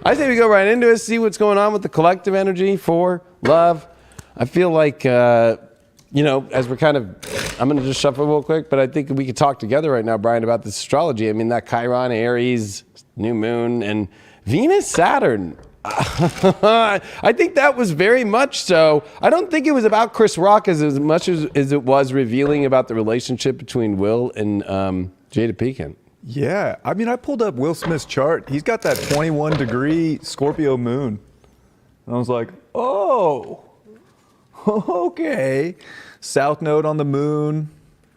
I say we go right into it, see what's going on with the collective energy for love. I feel like, as we're kind of, I'm going to just shuffle real quick, but I think we could talk together right now, Brian, about this astrology. I mean, that Chiron, Aries, new moon, and Venus, Saturn. I think that was very much so. I don't think it was about Chris Rock as much as it was revealing about the relationship between Will and Jada Pinkett. Yeah, I mean, I pulled up Will Smith's chart. He's got that 21-degree Scorpio moon. And I was like, oh, okay. South node on the moon.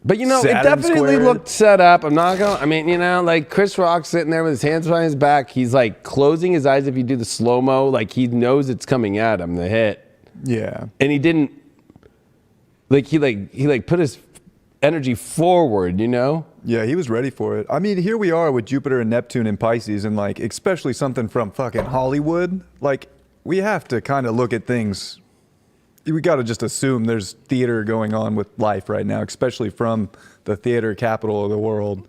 But, it Saturn definitely squared. looked set up. I'm not going to, like Chris Rock sitting there with his hands behind his back. He's like closing his eyes if you do the slow-mo. Like he knows it's coming at him, the hit. Yeah. And he didn't, he put his energy forward, Yeah, he was ready for it. I mean, here we are with Jupiter and Neptune in Pisces, and like, especially something from fucking Hollywood. Like, we have to kind of look at things. We got to just assume there's theater going on with life right now, especially from the theater capital of the world.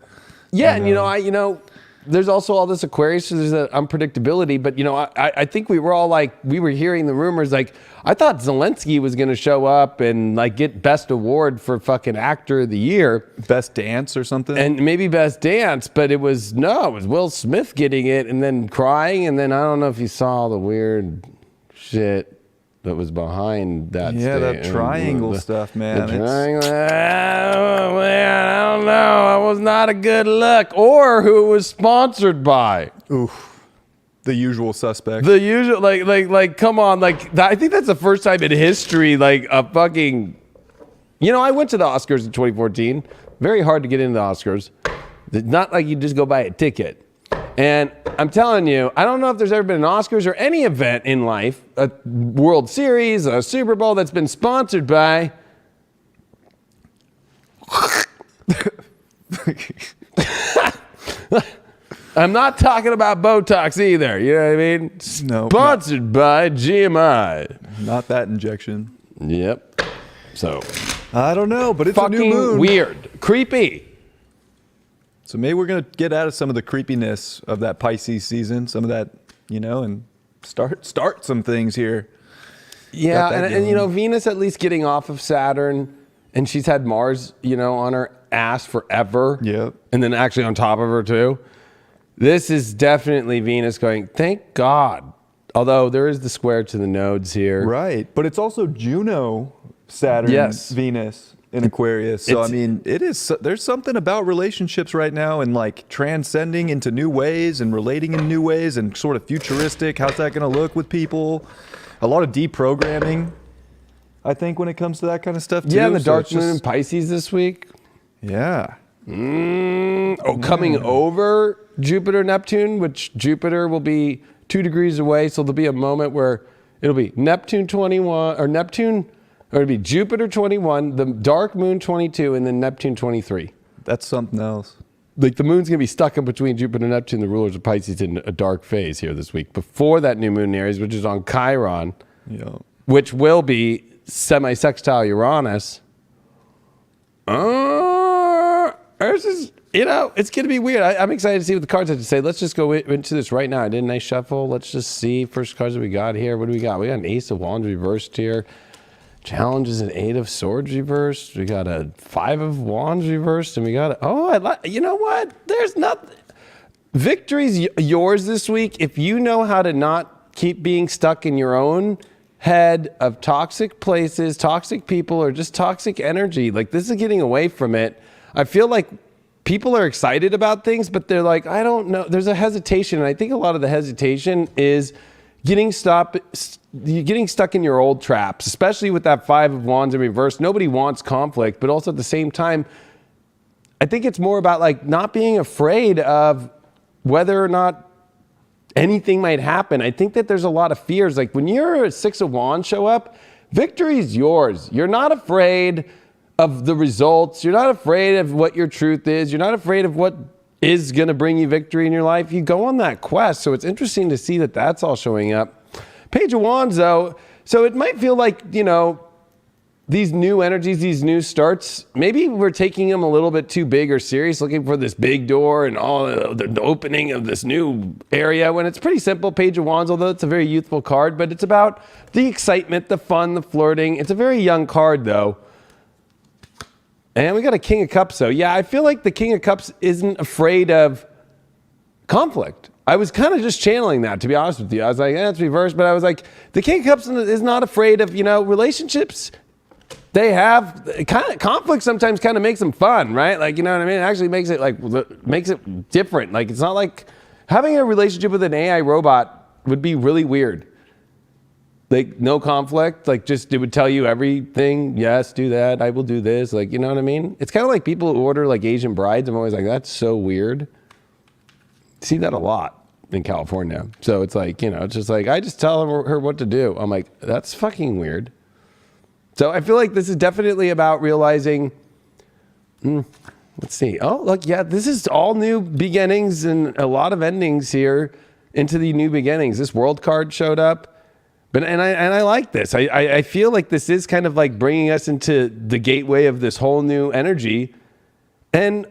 Yeah, and there's also all this Aquarius, so there's that unpredictability. But I think we were all we were hearing the rumors. Like, I thought Zelensky was going to show up and get best award for fucking actor of the year, Best dance or something, and maybe best dance. But it was Will Smith getting it and then crying, and then I don't know if you saw the weird shit that was behind that. Yeah, that triangle stuff, man. The triangle. Oh, man, I don't know. It was not a good look. Or who it was sponsored by. Oof. The usual suspect. The usual, come on. I think that's the first time in history, a fucking... I went to the Oscars in 2014. Very hard to get into the Oscars. It's not like you just go buy a ticket. And I'm telling you, I don't know if there's ever been an Oscars or any event in life, a World Series, a Super Bowl that's been sponsored by... I'm not talking about Botox either, you know what I mean? No. Sponsored by GMI. Not that injection. Yep. So... I don't know, but it's fucking a new moon. Weird. Creepy. So maybe we're going to get out of some of the creepiness of that Pisces season, some of that, and start some things here. Yeah, and Venus at least getting off of Saturn, and she's had Mars, on her ass forever. Yep. And then actually on top of her too. This is definitely Venus going, thank God. Although there is the square to the nodes here. Right, but it's also Juno, Saturn, Yes. Venus in Aquarius. So, there's something about relationships right now and transcending into new ways and relating in new ways and sort of futuristic. How's that going to look with people? A lot of deprogramming, I think, when it comes to that kind of stuff, too. Yeah, and the dark moon in Pisces this week. Yeah. Coming over Jupiter, Neptune, which Jupiter will be 2 degrees away. So there'll be a moment where it'll be Neptune 21, or it'll be Jupiter 21, the dark moon 22, and then Neptune 23. That's something else. The moon's going to be stuck in between Jupiter and Neptune, the rulers of Pisces, in a dark phase here this week. Before that new moon in Aries, which is on Chiron, which will be semi-sextile Uranus. It's going to be weird. I'm excited to see what the cards have to say. Let's just go into this right now. I did a nice shuffle. Let's just see. First cards that we got here. What do we got? We got an Ace of Wands reversed here. Challenge is an 8 of Swords reversed. We got a 5 of Wands reversed. And we got you know what? There's nothing. Victory's yours this week if you know how to not keep being stuck in your own head of toxic places, toxic people, or just toxic energy. This is getting away from it. I feel like people are excited about things, but they're like, I don't know. There's a hesitation. And I think a lot of the hesitation is getting stuck in your old traps, especially with that 5 of Wands in reverse. Nobody wants conflict, but also at the same time, I think it's more about not being afraid of whether or not anything might happen. I think that there's a lot of fears. When you're a 6 of Wands show up, victory is yours. You're not afraid of the results. You're not afraid of what your truth is. You're not afraid of what is going to bring you victory in your life. You go on that quest. So it's interesting to see that that's all showing up. Page of Wands, though. So it might feel like, these new energies, these new starts, maybe we're taking them a little bit too big or serious, looking for this big door and all the opening of this new area, when it's pretty simple. Page of Wands, although it's a very youthful card, but it's about the excitement, the fun, the flirting. It's a very young card, though. And we got a King of Cups, though. Yeah, I feel like the King of Cups isn't afraid of conflict. I was kind of just channeling that, to be honest with you. I was like, it's reversed, but I was like, the King of Cups is not afraid of, relationships. They have kind of conflict sometimes kind of makes them fun, right? Like, you know what I mean? It actually makes it different. Like, it's not like having a relationship with an AI robot would be really weird. Like, no conflict, like just it would tell you everything. Yes, do that. I will do this. Like, you know what I mean? It's kind of like people who order like Asian brides. I'm always like, that's so weird. See that a lot in California. So it's like, it's just like, I just tell her what to do. I'm like, that's fucking weird. So I feel like this is definitely about realizing, let's see. Oh, look, yeah, this is all new beginnings and a lot of endings here into the new beginnings. This world card showed up, and I like this. I feel like this is kind of like bringing us into the gateway of this whole new energy. And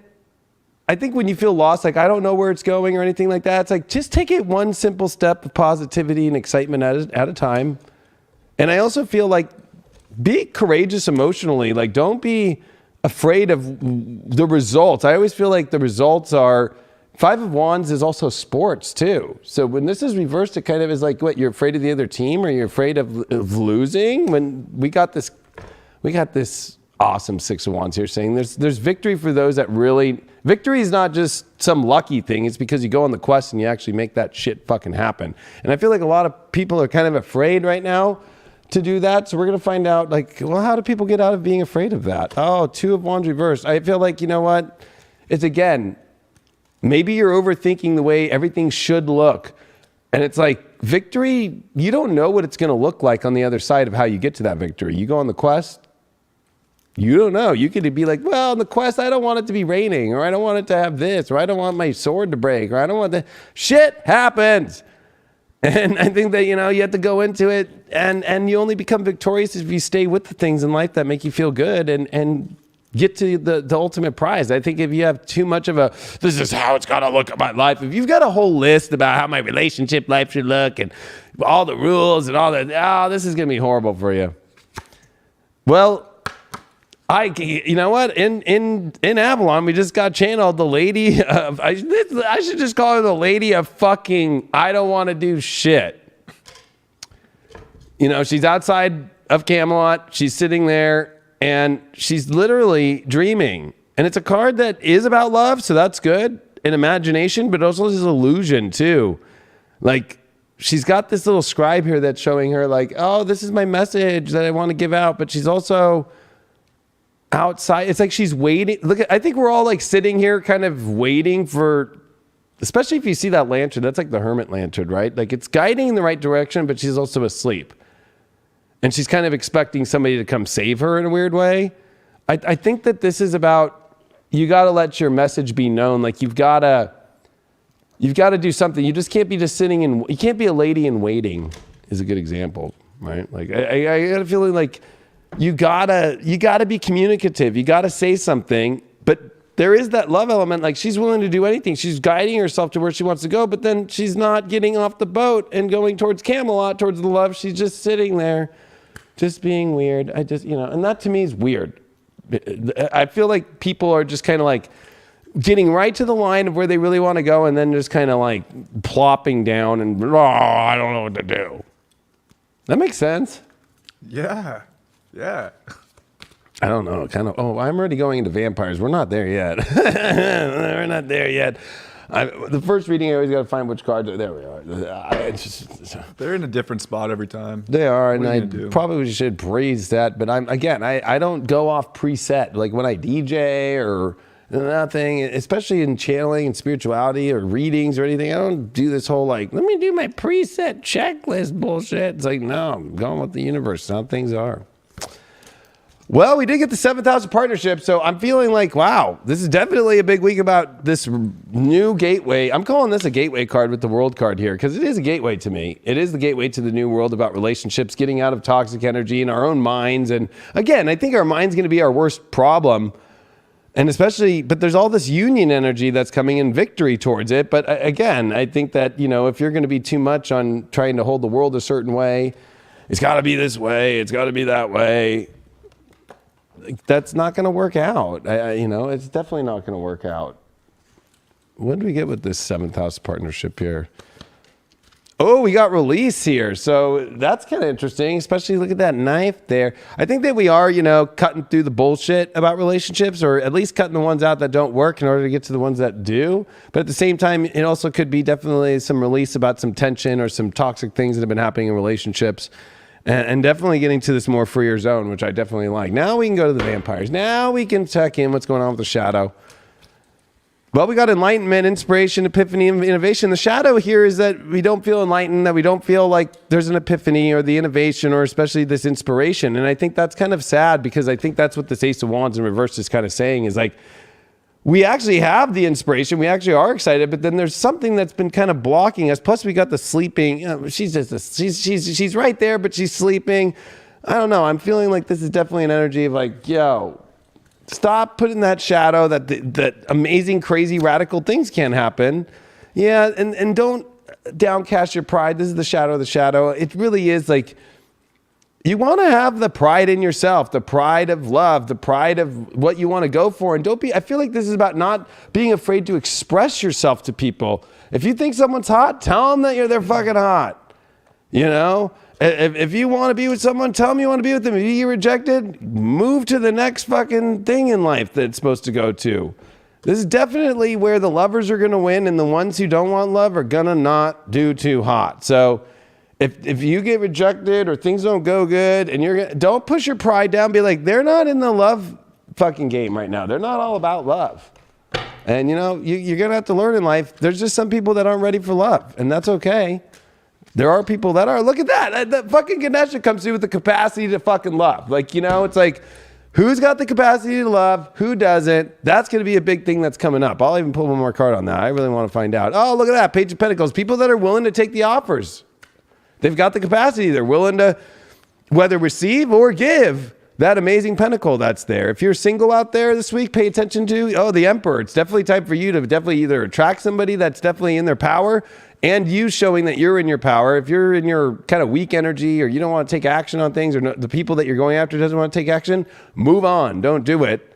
I think when you feel lost, like I don't know where it's going or anything like that, it's like just take it one simple step of positivity and excitement at a time. And I also feel like be courageous emotionally. Like, don't be afraid of the results. I always feel like the results are, Five of Wands is also sports too. So when this is reversed, it kind of is like, what, you're afraid of the other team or you're afraid of losing? When we got this awesome Six of Wands here saying there's victory for those that really, victory is not just some lucky thing. It's because you go on the quest and you actually make that shit fucking happen. And I feel like a lot of people are kind of afraid right now to do that. So we're going to find out, like, well, how do people get out of being afraid of that? Oh, Two of Wands reversed. I feel like, you know what? It's, again, maybe you're overthinking the way everything should look. And it's like victory, you don't know what it's going to look like on the other side of how you get to that victory. You go on the quest, you don't know. You could be like, well, on the quest, I don't want it to be raining, or I don't want it to have this, or I don't want my sword to break, or I don't want that. Shit happens. And I think that, you have to go into it and you only become victorious if you stay with the things in life that make you feel good and get to the ultimate prize. I think if you have too much of this is how it's got to look at my life. If you've got a whole list about how my relationship life should look and all the rules and all that, this is going to be horrible for you. Well, you know what? In Avalon, we just got channeled the lady of, I should just call her the lady of fucking, I don't want to do shit. She's outside of Camelot. She's sitting there and she's literally dreaming. And it's a card that is about love, so that's good. And imagination, but also this illusion too. Like, she's got this little scribe here that's showing her like, oh, this is my message that I want to give out. But she's also outside. It's like she's waiting. I think we're all like sitting here kind of waiting for, especially if you see that lantern, that's like the hermit lantern, right? Like it's guiding in the right direction, but she's also asleep. And she's kind of expecting somebody to come save her in a weird way. I think that this is about, you got to let your message be known. Like you've got to do something. You just can't be just sitting and you can't be a lady in waiting is a good example, right? Like I got a feeling like, you gotta be communicative. You gotta say something, but there is that love element. Like she's willing to do anything. She's guiding herself to where she wants to go, but then she's not getting off the boat and going towards Camelot, towards the love. She's just sitting there, just being weird. And that to me is weird. I feel like people are just kind of like getting right to the line of where they really want to go, and then just kind of like plopping down and I don't know what to do. That makes sense. Yeah. I don't know. I'm already going into vampires. We're not there yet. We're not there yet. The first reading, I always got to find which cards are. There we are. They're in a different spot every time. They are, and I probably should praise that. But I don't go off preset. Like when I DJ or nothing, especially in channeling and spirituality or readings or anything, I don't do this whole like, let me do my preset checklist bullshit. It's like, no, I'm going with the universe. How things are. Well, we did get the 7th house of partnership, so I'm feeling like, wow, this is definitely a big week about this new gateway. I'm calling this a gateway card with the world card here because it is a gateway to me. It is the gateway to the new world about relationships, getting out of toxic energy in our own minds. And again, I think our mind's going to be our worst problem. And especially, but there's all this union energy that's coming in victory towards it. But again, I think that, if you're going to be too much on trying to hold the world a certain way, it's got to be this way, it's got to be that way. That's not going to work out. It's definitely not going to work out. What do we get with this 7th house partnership here? Oh, we got release here. So that's kind of interesting, especially look at that knife there. I think that we are, cutting through the bullshit about relationships, or at least cutting the ones out that don't work in order to get to the ones that do. But at the same time, it also could be definitely some release about some tension or some toxic things that have been happening in relationships. And definitely getting to this more freer zone, which I definitely like. Now we can go to the vampires. Now we can check in what's going on with the shadow. Well, we got enlightenment, inspiration, epiphany, and innovation. The shadow here is that we don't feel enlightened, that we don't feel like there's an epiphany or the innovation or especially this inspiration. And I think that's kind of sad because I think that's what this Ace of Wands in reverse is kind of saying is like, we actually have the inspiration. We actually are excited, but then there's something that's been kind of blocking us. Plus, we got the sleeping. She's right there, but she's sleeping. I don't know. I'm feeling like this is definitely an energy of like, yo, stop putting that shadow. That amazing, crazy, radical things can happen. Yeah, and don't downcast your pride. This is the shadow of the shadow. It really is like. You want to have the pride in yourself, the pride of love, the pride of what you want to go for. And I feel like this is about not being afraid to express yourself to people. If you think someone's hot, tell them that they're fucking hot. If you want to be with someone, tell them you want to be with them. If you get rejected, move to the next fucking thing in life that it's supposed to go to. This is definitely where the lovers are going to win and the ones who don't want love are going to not do too hot. So if you get rejected or things don't go good and don't push your pride down, be like, they're not in the love fucking game right now. They're not all about love. And you're going to have to learn in life. There's just some people that aren't ready for love, and that's okay. There are people that are. Look at that. That fucking Ganesha comes through with the capacity to fucking love. Like, it's like, who's got the capacity to love? Who doesn't? That's going to be a big thing that's coming up. I'll even pull one more card on that. I really want to find out. Oh, look at that. Page of Pentacles. People that are willing to take the offers. They've got the capacity. They're willing to whether receive or give that amazing pentacle that's there. If you're single out there this week, pay attention to, the Emperor. It's definitely time for you to definitely either attract somebody that's definitely in their power and you showing that you're in your power. If you're in your kind of weak energy or you don't want to take action on things or the people that you're going after doesn't want to take action, move on. Don't do it.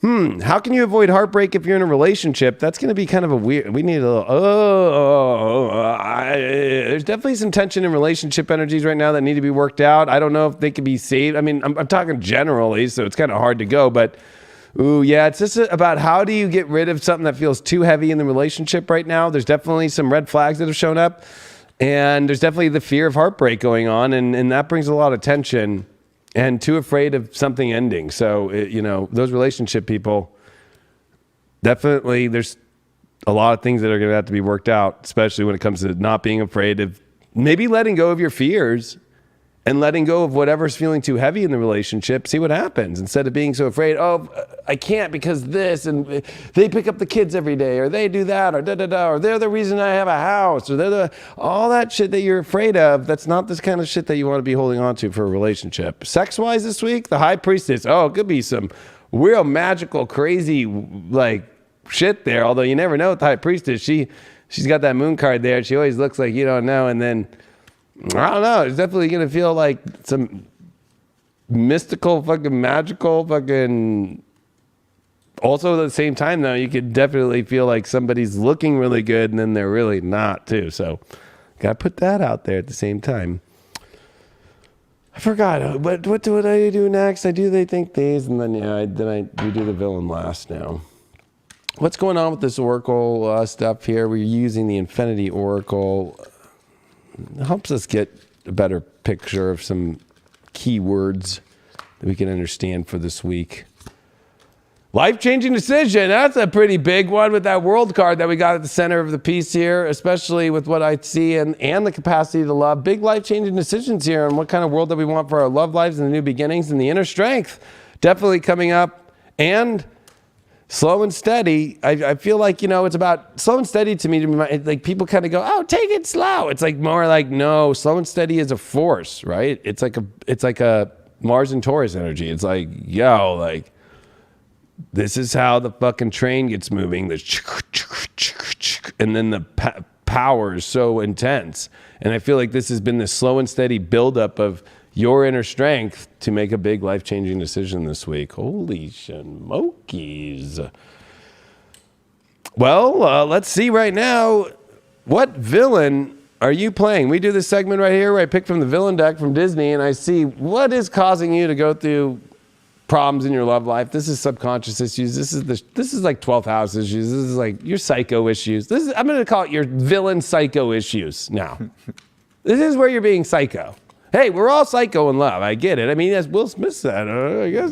How can you avoid heartbreak if you're in a relationship? That's going to be kind of a weird, we need a little, there's definitely some tension in relationship energies right now that need to be worked out. I don't know if they can be saved. I mean, I'm talking generally, so it's kind of hard to go, but it's just about how do you get rid of something that feels too heavy in the relationship right now? There's definitely some red flags that have shown up, and there's definitely the fear of heartbreak going on, and that brings a lot of tension. And too afraid of something ending. So, those relationship people, definitely there's a lot of things that are going to have to be worked out, especially when it comes to not being afraid of maybe letting go of your fears and letting go of whatever's feeling too heavy in the relationship. See what happens instead of being so afraid. Oh, I can't because this, and they pick up the kids every day, or they do that, or or they're the reason I have a house, or all that shit that you're afraid of. That's not this kind of shit that you want to be holding on to for a relationship. Sex-wise this week, the High Priestess. Oh, it could be some real magical, crazy like shit there. Although you never know with the High Priestess. She's got that moon card there. She always looks like you don't know, and then. I don't know. It's definitely going to feel like some mystical, fucking magical, fucking. Also, at the same time, though, you could definitely feel like somebody's looking really good and then they're really not, too. So, got to put that out there at the same time. I forgot. What do I do next? I do They Think These, and then, we do the villain last now. What's going on with this Oracle stuff here? We're using the Infinity Oracle. It helps us get a better picture of some keywords that we can understand for this week. Life-changing decision. That's a pretty big one with that world card that we got at the center of the piece here, especially with what I see and the capacity to love. Big life-changing decisions here on what kind of world that we want for our love lives and the new beginnings and the inner strength. Definitely coming up. And slow and steady. I feel like, it's about slow and steady to me. Like people kind of go, oh, take it slow. It's like more like, no, slow and steady is a force, right? It's like a Mars and Taurus energy. It's like, yo, like, this is how the fucking train gets moving. And then the power is so intense. And I feel like this has been the slow and steady buildup of your inner strength to make a big life-changing decision this week. Holy smokies. Well, let's see right now. What villain are you playing? We do this segment right here where I pick from the villain deck from Disney and I see what is causing you to go through problems in your love life. This is subconscious issues. This is like 12th house issues. This is like your psycho issues. I'm going to call it your villain psycho issues now. This is where you're being psycho. Hey, we're all psycho in love. I get it. I mean, as Will Smith said, I guess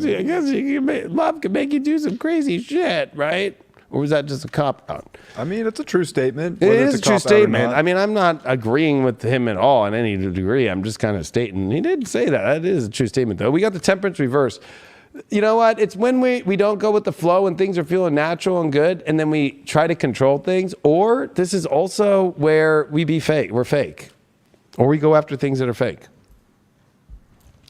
love can make you do some crazy shit, right? Or was that just a cop-out? I mean, it's a true statement. It is a true statement. I mean, I'm not agreeing with him at all in any degree. I'm just kind of stating. He did say that. That is a true statement, though. We got the temperance reverse. You know what? It's when we don't go with the flow and things are feeling natural and good, and then we try to control things. Or this is also where we be fake. We're fake. Or we go after things that are fake.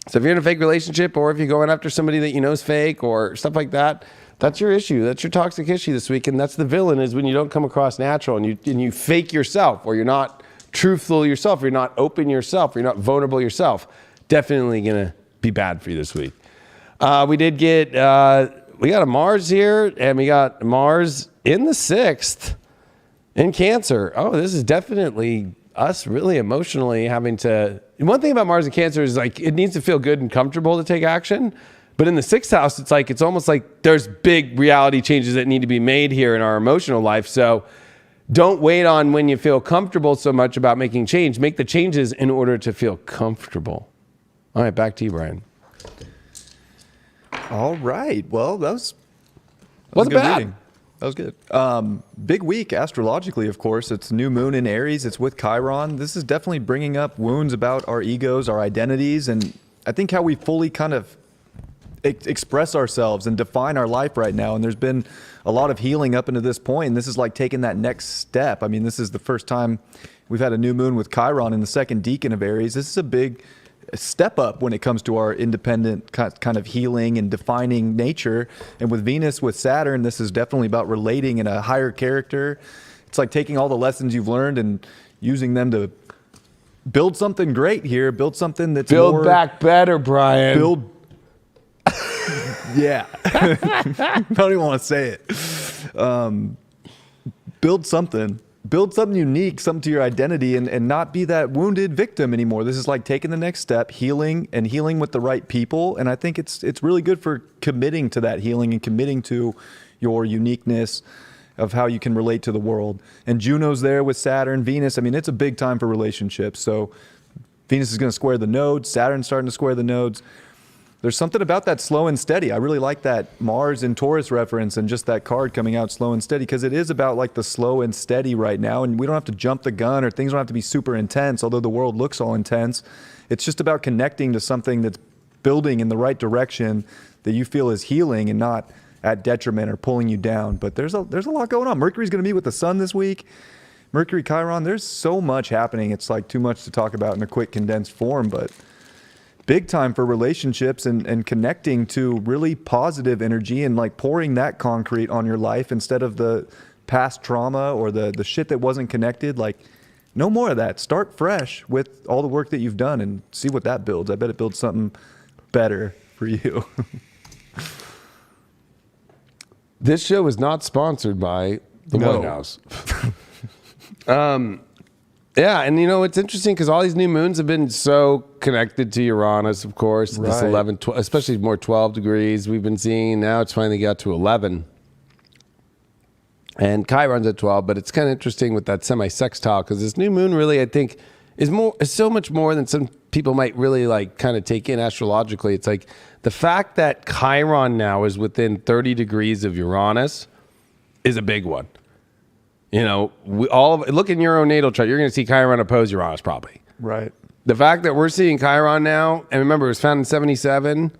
So if you're in a fake relationship, or if you're going after somebody that you know is fake or stuff like that, that's your issue. That's your toxic issue this week. And that's the villain, is when you don't come across natural and you fake yourself, or you're not truthful yourself, or you're not open yourself, or you're not vulnerable yourself. Definitely going to be bad for you this week. We got a Mars here, and we got Mars in the 6th in Cancer. Oh, this is definitely us really emotionally having to. One thing about Mars in Cancer is like it needs to feel good and comfortable to take action. But in the 6th house, it's almost like there's big reality changes that need to be made here in our emotional life. So don't wait on when you feel comfortable so much about making change. Make the changes in order to feel comfortable. All right, back to you, Brian. All right. Well, that was Wasn't good bad. reading. That was good. Big week astrologically, of course. It's new moon in Aries. It's with Chiron. This is definitely bringing up wounds about our egos, our identities, and I think how we fully kind of express ourselves and define our life right now. And there's been a lot of healing up into this point. And this is like taking that next step. I mean, this is the first time we've had a new moon with Chiron in the second decan of Aries. This is a big step up when it comes to our independent kind of healing and defining nature. And with Venus, with Saturn, this is definitely about relating in a higher character. It's like taking all the lessons you've learned and using them to build something great here, build something that's Build back better, Brian. Yeah. I don't even want to say it. Build something unique, something to your identity, and not be that wounded victim anymore. This is like taking the next step, healing with the right people. And I think it's really good for committing to that healing and committing to your uniqueness of how you can relate to the world. And Juno's there with Saturn, Venus. I mean, it's a big time for relationships. So Venus is going to square the nodes. Saturn's starting to square the nodes. There's something about that slow and steady. I really like that Mars in Taurus reference and just that card coming out slow and steady, because it is about like the slow and steady right now. And we don't have to jump the gun, or things don't have to be super intense, although the world looks all intense. It's just about connecting to something that's building in the right direction that you feel is healing and not at detriment or pulling you down. But there's a lot going on. Mercury's going to meet with the sun this week. Mercury, Chiron, there's so much happening. It's like too much to talk about in a quick condensed form, but big time for relationships and connecting to really positive energy and like pouring that concrete on your life instead of the past trauma or the shit that wasn't connected. Like, no more of that. Start fresh with all the work that you've done and see what that builds. I bet it builds something better for you. This show is not sponsored by the White House. Yeah, and it's interesting because all these new moons have been so connected to Uranus, of course. Right. This 11, 12, especially more 12 degrees we've been seeing. Now it's finally got to 11. And Chiron's at 12, but it's kind of interesting with that semi-sextile, because this new moon really, I think, is so much more than some people might really like kind of take in astrologically. It's like the fact that Chiron now is within 30 degrees of Uranus is a big one. You know, look in your own natal chart. You're going to see Chiron oppose Uranus probably. Right. The fact that we're seeing Chiron now, and remember, it was found in 77.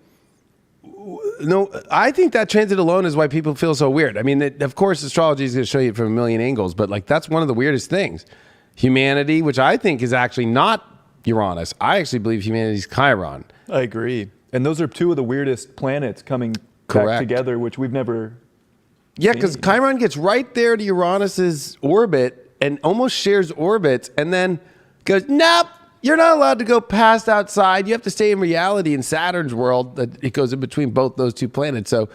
No, I think that transit alone is why people feel so weird. I mean, of course, astrology is going to show you from a million angles, but like that's one of the weirdest things. Humanity, which I think is actually not Uranus. I actually believe humanity is Chiron. I agree. And those are two of the weirdest planets coming back together, which we've never. Yeah, because Chiron gets right there to Uranus's orbit and almost shares orbits, and then goes, nope. You're not allowed to go past outside. You have to stay in reality in Saturn's world. That it goes in between both those two planets. So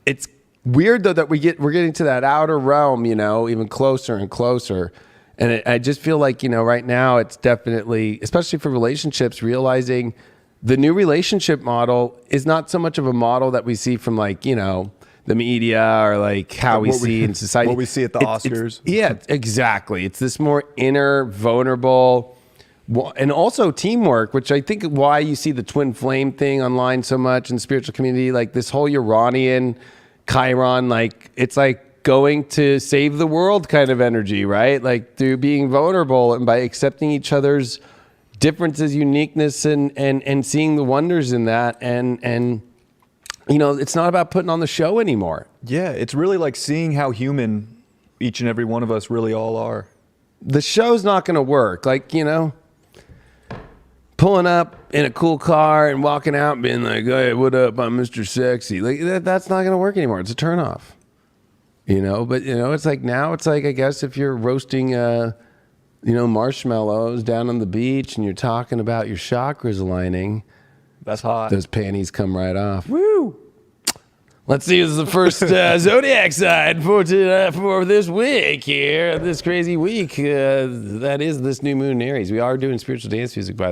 it's weird though that we're getting to that outer realm, you know, even closer and closer. And I just feel like, you know, right now it's definitely, especially for relationships, realizing the new relationship model is not so much of a model that we see from like, you know, the media or like how we see in society. What we see at the Oscars. Yeah, exactly. It's this more inner, vulnerable. And also teamwork, which I think why you see the twin flame thing online so much in the spiritual community, like this whole Uranian Chiron, like it's like going to save the world kind of energy, right? Like through being vulnerable and by accepting each other's differences, uniqueness, and seeing the wonders in that. And you know, it's not about putting on the show anymore. Yeah, it's really like seeing how human each and every one of us really all are. The show's not going to work. Like, you know, pulling up in a cool car and walking out and being like, hey, what up, I'm Mr. Sexy. Like that's not going to work anymore. It's a turnoff. You know, but you know, it's like now it's like, I guess if you're roasting, you know, marshmallows down on the beach and you're talking about your chakras aligning. That's hot. Those panties come right off. Woo! Let's see, this is the first zodiac sign for this week here, this crazy week. That is this new moon in Aries. We are doing spiritual dance music, by